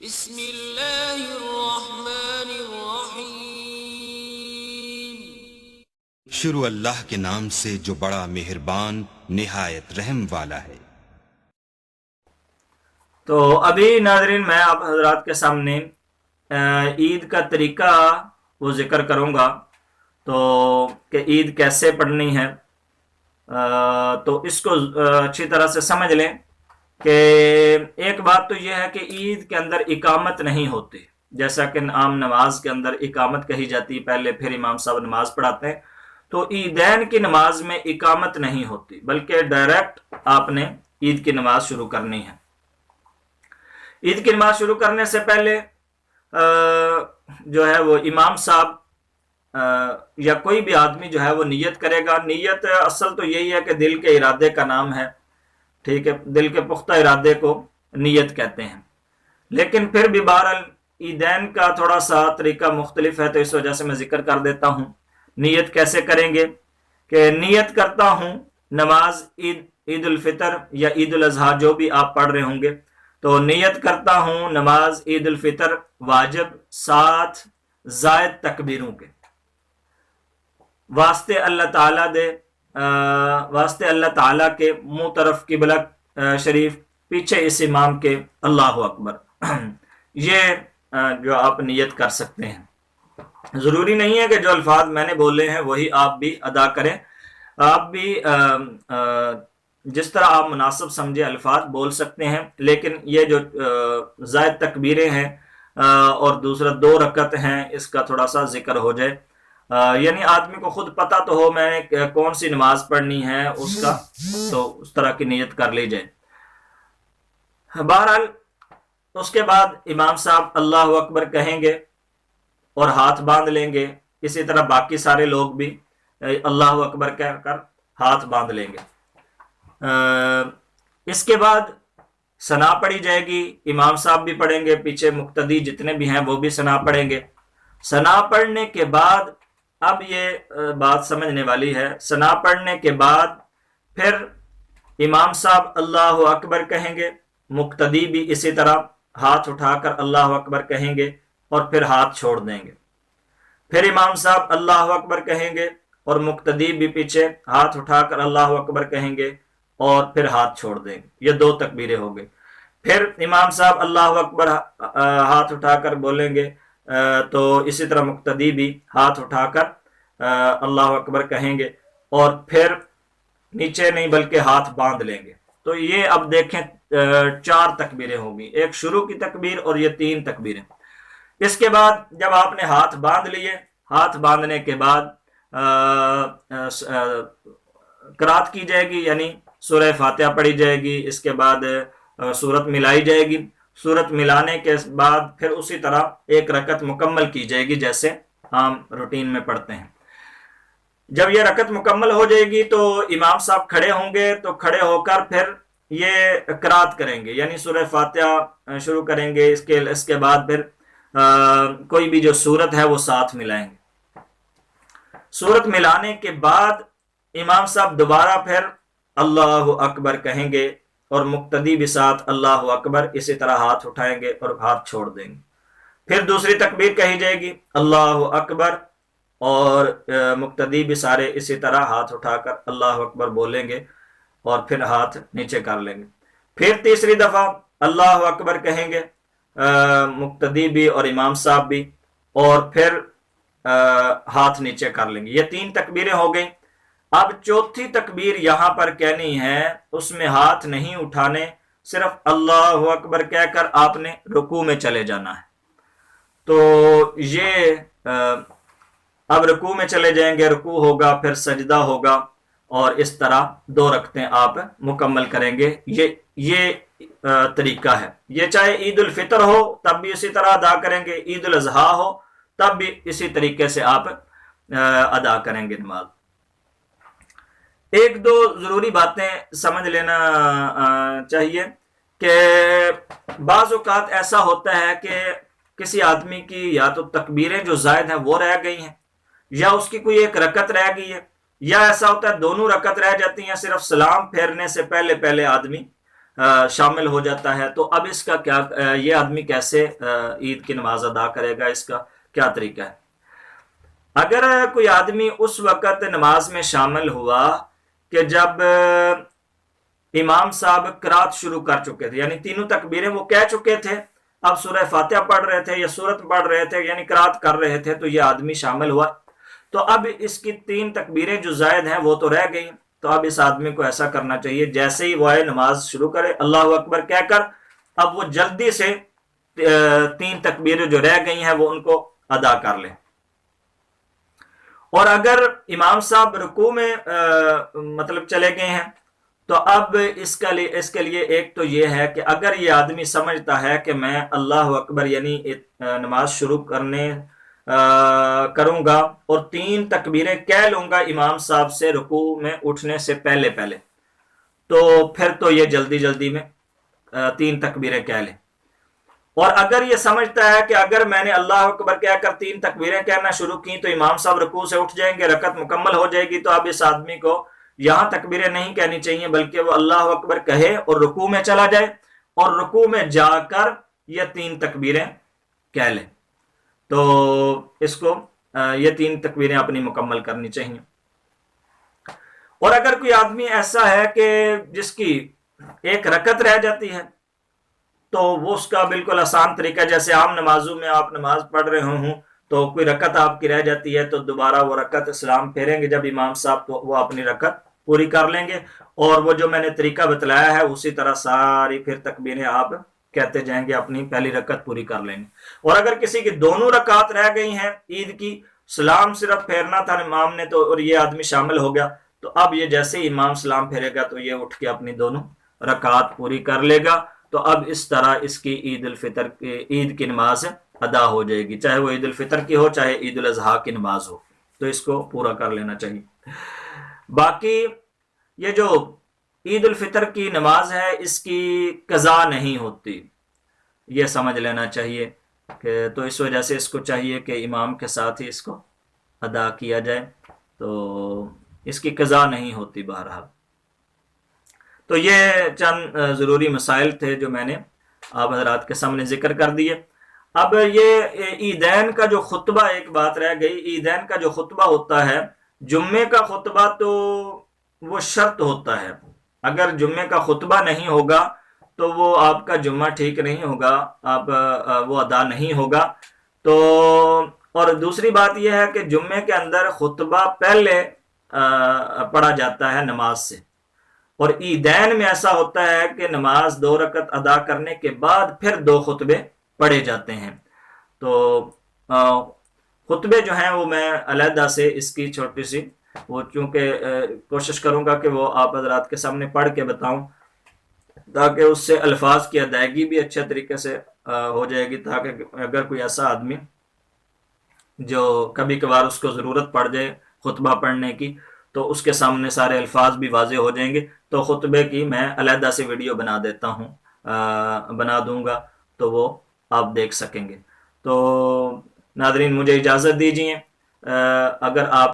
بسم اللہ الرحمن الرحیم۔ شروع اللہ کے نام سے جو بڑا مہربان نہایت رحم والا ہے۔ تو ابھی ناظرین میں آپ حضرات کے سامنے عید کا طریقہ وہ ذکر کروں گا، تو کہ عید کیسے پڑھنی ہے۔ تو اس کو اچھی طرح سے سمجھ لیں کہ ایک بات تو یہ ہے کہ عید کے اندر اقامت نہیں ہوتی، جیسا کہ عام نماز کے اندر اقامت کہی جاتی ہے، پہلے پھر امام صاحب نماز پڑھاتے ہیں۔ تو عیدین کی نماز میں اقامت نہیں ہوتی، بلکہ ڈائریکٹ آپ نے عید کی نماز شروع کرنی ہے۔ عید کی نماز شروع کرنے سے پہلے جو ہے وہ امام صاحب یا کوئی بھی آدمی جو ہے وہ نیت کرے گا۔ نیت اصل تو یہی ہے کہ دل کے ارادے کا نام ہے، ٹھیک ہے، دل کے پختہ ارادے کو نیت کہتے ہیں۔ لیکن پھر بھی بہرحال عیدین کا تھوڑا سا طریقہ مختلف ہے، تو اس وجہ سے میں ذکر کر دیتا ہوں۔ نیت کیسے کریں گے کہ نیت کرتا ہوں نماز عید الفطر یا عید الاضحیٰ جو بھی آپ پڑھ رہے ہوں گے، تو نیت کرتا ہوں نماز عید الفطر واجب 7 زائد تکبیروں کے، واسطے اللہ تعالیٰ دے، واسطے اللہ تعالیٰ کے منہ طرف قبلہ شریف، پیچھے اس امام کے اللہ اکبر۔ یہ جو آپ نیت کر سکتے ہیں۔ ضروری نہیں ہے کہ جو الفاظ میں نے بولے ہیں وہی آپ بھی ادا کریں، آپ بھی جس طرح آپ مناسب سمجھے الفاظ بول سکتے ہیں، لیکن یہ جو زائد تکبیریں ہیں اور دوسرا 2 رکعت ہیں، اس کا تھوڑا سا ذکر ہو جائے، یعنی آدمی کو خود پتہ تو ہو میں نے کون سی نماز پڑھنی ہے اس کا، تو اس طرح کی نیت کر لی جائے۔ بہرحال اس کے بعد امام صاحب اللہ اکبر کہیں گے اور ہاتھ باندھ لیں گے، اسی طرح باقی سارے لوگ بھی اللہ اکبر کہہ کر ہاتھ باندھ لیں گے۔ اس کے بعد ثنا پڑھی جائے گی، امام صاحب بھی پڑھیں گے، پیچھے مقتدی جتنے بھی ہیں وہ بھی ثنا پڑھیں گے۔ ثنا پڑھنے کے بعد اب یہ بات سمجھنے والی ہے، ثنا پڑھنے کے بعد پھر امام صاحب اللہ اکبر کہیں گے، مقتدی بھی اسی طرح ہاتھ اٹھا کر اللہ اکبر کہیں گے اور پھر ہاتھ چھوڑ دیں گے۔ پھر امام صاحب اللہ اکبر کہیں گے اور مقتدی بھی پیچھے ہاتھ اٹھا کر اللہ اکبر کہیں گے اور پھر ہاتھ چھوڑ دیں گے۔ یہ 2 تکبیریں ہو گئی۔ پھر امام صاحب اللہ اکبر ہاتھ اٹھا کر بولیں گے، تو اسی طرح مقتدی بھی ہاتھ اٹھا کر اللہ اکبر کہیں گے اور پھر نیچے نہیں بلکہ ہاتھ باندھ لیں گے۔ تو یہ اب دیکھیں 4 تکبیریں ہوگی، ایک شروع کی تکبیر اور یہ 3 تکبیریں۔ اس کے بعد جب آپ نے ہاتھ باندھ لیے، ہاتھ باندھنے کے بعد قرات کی جائے گی، یعنی سورہ فاتحہ پڑھی جائے گی، اس کے بعد سورت ملائی جائے گی، سورت ملانے کے بعد پھر اسی طرح 1 رکعت مکمل کی جائے گی جیسے ہم روٹین میں پڑھتے ہیں۔ جب یہ رکعت مکمل ہو جائے گی تو امام صاحب کھڑے ہوں گے، تو کھڑے ہو کر پھر یہ قرات کریں گے، یعنی سورہ فاتحہ شروع کریں گے، اس کے بعد پھر کوئی بھی جو سورت ہے وہ ساتھ ملائیں گے۔ سورت ملانے کے بعد امام صاحب دوبارہ پھر اللہ اکبر کہیں گے اور مقتدی بھی ساتھ اللہ اکبر، اسی طرح ہاتھ اٹھائیں گے اور ہاتھ چھوڑ دیں گے۔ پھر دوسری تکبیر کہی جائے گی اللہ اکبر، اور مقتدی بھی سارے اسی طرح ہاتھ اٹھا کر اللہ اکبر بولیں گے اور پھر ہاتھ نیچے کر لیں گے۔ پھر تیسری دفعہ اللہ اکبر کہیں گے مقتدی بھی اور امام صاحب بھی، اور پھر ہاتھ نیچے کر لیں گے۔ یہ 3 تکبیریں ہو گئیں۔ اب چوتھی تکبیر یہاں پر کہنی ہے، اس میں ہاتھ نہیں اٹھانے، صرف اللہ اکبر کہہ کر آپ نے رکوع میں چلے جانا ہے۔ تو یہ اب رکوع میں چلے جائیں گے، رکوع ہوگا، پھر سجدہ ہوگا، اور اس طرح 2 رکعتیں آپ مکمل کریں گے۔ یہ طریقہ ہے۔ یہ چاہے عید الفطر ہو تب بھی اسی طرح ادا کریں گے، عید الاضحیٰ ہو تب بھی اسی طریقے سے آپ ادا کریں گے نماز۔ 1-2 ضروری باتیں سمجھ لینا چاہیے کہ بعض اوقات ایسا ہوتا ہے کہ کسی آدمی کی یا تو تکبیریں جو زائد ہیں وہ رہ گئی ہیں، یا اس کی کوئی 1 رکعت رہ گئی ہے، یا ایسا ہوتا ہے دونوں رکعت رہ جاتی ہیں، صرف سلام پھیرنے سے پہلے آدمی شامل ہو جاتا ہے، تو اب اس کا کیا، یہ آدمی کیسے عید کی نماز ادا کرے گا، اس کا کیا طریقہ ہے؟ اگر کوئی آدمی اس وقت نماز میں شامل ہوا کہ جب امام صاحب قرات شروع کر چکے تھے، یعنی تینوں تکبیریں وہ کہہ چکے تھے، اب سورہ فاتحہ پڑھ رہے تھے یا سورت پڑھ رہے تھے، یعنی قرات کر رہے تھے، تو یہ آدمی شامل ہوا، تو اب اس کی 3 تکبیریں جو زائد ہیں وہ تو رہ گئی، تو اب اس آدمی کو ایسا کرنا چاہیے جیسے ہی وہ نماز شروع کرے اللہ اکبر کہہ کر، اب وہ جلدی سے 3 تکبیریں جو رہ گئی ہیں وہ ان کو ادا کر لے۔ اور اگر امام صاحب رکوع میں مطلب چلے گئے ہیں، تو اب اس کے لیے ایک تو یہ ہے کہ اگر یہ آدمی سمجھتا ہے کہ میں اللہ اکبر یعنی نماز شروع کروں گا اور 3 تکبیریں کہہ لوں گا امام صاحب سے رکوع میں اٹھنے سے پہلے تو پھر تو یہ جلدی میں 3 تکبیریں کہہ لیں۔ اور اگر یہ سمجھتا ہے کہ اگر میں نے اللہ اکبر کہہ کر 3 تکبیریں کہنا شروع کی تو امام صاحب رکوع سے اٹھ جائیں گے، رکعت مکمل ہو جائے گی، تو اب اس آدمی کو یہاں تکبیریں نہیں کہنی چاہیے، بلکہ وہ اللہ اکبر کہے اور رکوع میں چلا جائے، اور رکوع میں جا کر یہ 3 تکبیریں کہہ لے، تو اس کو یہ 3 تکبیریں اپنی مکمل کرنی چاہیے۔ اور اگر کوئی آدمی ایسا ہے کہ جس کی ایک رکعت رہ جاتی ہے، تو وہ اس کا بالکل آسان طریقہ، جیسے عام نمازوں میں آپ نماز پڑھ رہے ہوں تو کوئی رکعت آپ کی رہ جاتی ہے، تو دوبارہ وہ رکعت سلام پھیریں گے جب امام صاحب، تو وہ اپنی رکعت پوری کر لیں گے، اور وہ جو میں نے طریقہ بتلایا ہے اسی طرح ساری پھر تکبیریں آپ کہتے جائیں گے، اپنی پہلی رکعت پوری کر لیں گے۔ اور اگر کسی کی دونوں رکعت رہ گئی ہیں عید کی، سلام صرف پھیرنا تھا امام نے، تو اور یہ آدمی شامل ہو گیا، تو اب یہ جیسے ہی امام سلام پھیرے گا تو یہ اٹھ کے اپنی دونوں رکعت پوری کر لے گا، تو اب اس طرح اس کی عید کی نماز ادا ہو جائے گی، چاہے وہ عید الفطر کی ہو چاہے عید الاضحیٰ کی نماز ہو، تو اس کو پورا کر لینا چاہیے۔ باقی یہ جو عید الفطر کی نماز ہے اس کی قضا نہیں ہوتی، یہ سمجھ لینا چاہیے کہ تو اس وجہ سے اس کو چاہیے کہ امام کے ساتھ ہی اس کو ادا کیا جائے، تو اس کی قضا نہیں ہوتی بہرحال۔ تو یہ چند ضروری مسائل تھے جو میں نے آپ حضرات کے سامنے ذکر کر دیے۔ اب یہ عیدین کا جو خطبہ، ایک بات رہ گئی، عیدین کا جو خطبہ ہوتا ہے، جمعے کا خطبہ تو وہ شرط ہوتا ہے، اگر جمعے کا خطبہ نہیں ہوگا تو وہ آپ کا جمعہ ٹھیک نہیں ہوگا، وہ ادا نہیں ہوگا۔ تو اور دوسری بات یہ ہے کہ جمعے کے اندر خطبہ پہلے پڑھا جاتا ہے نماز سے، اور عیدین میں ایسا ہوتا ہے کہ نماز 2 رکعت ادا کرنے کے بعد پھر 2 خطبے پڑھے جاتے ہیں۔ تو خطبے جو ہیں وہ میں علیحدہ سے اس کی چھوٹی سی وہ چونکہ کوشش کروں گا کہ وہ آپ حضرات کے سامنے پڑھ کے بتاؤں، تاکہ اس سے الفاظ کی ادائیگی بھی اچھے طریقے سے ہو جائے گی، تاکہ اگر کوئی ایسا آدمی جو کبھی کبھار اس کو ضرورت پڑ جائے خطبہ پڑھنے کی، تو اس کے سامنے سارے الفاظ بھی واضح ہو جائیں گے۔ تو خطبے کی میں علیحدہ سے ویڈیو بنا دوں گا، تو وہ آپ دیکھ سکیں گے۔ تو ناظرین مجھے اجازت دیجیے، اگر آپ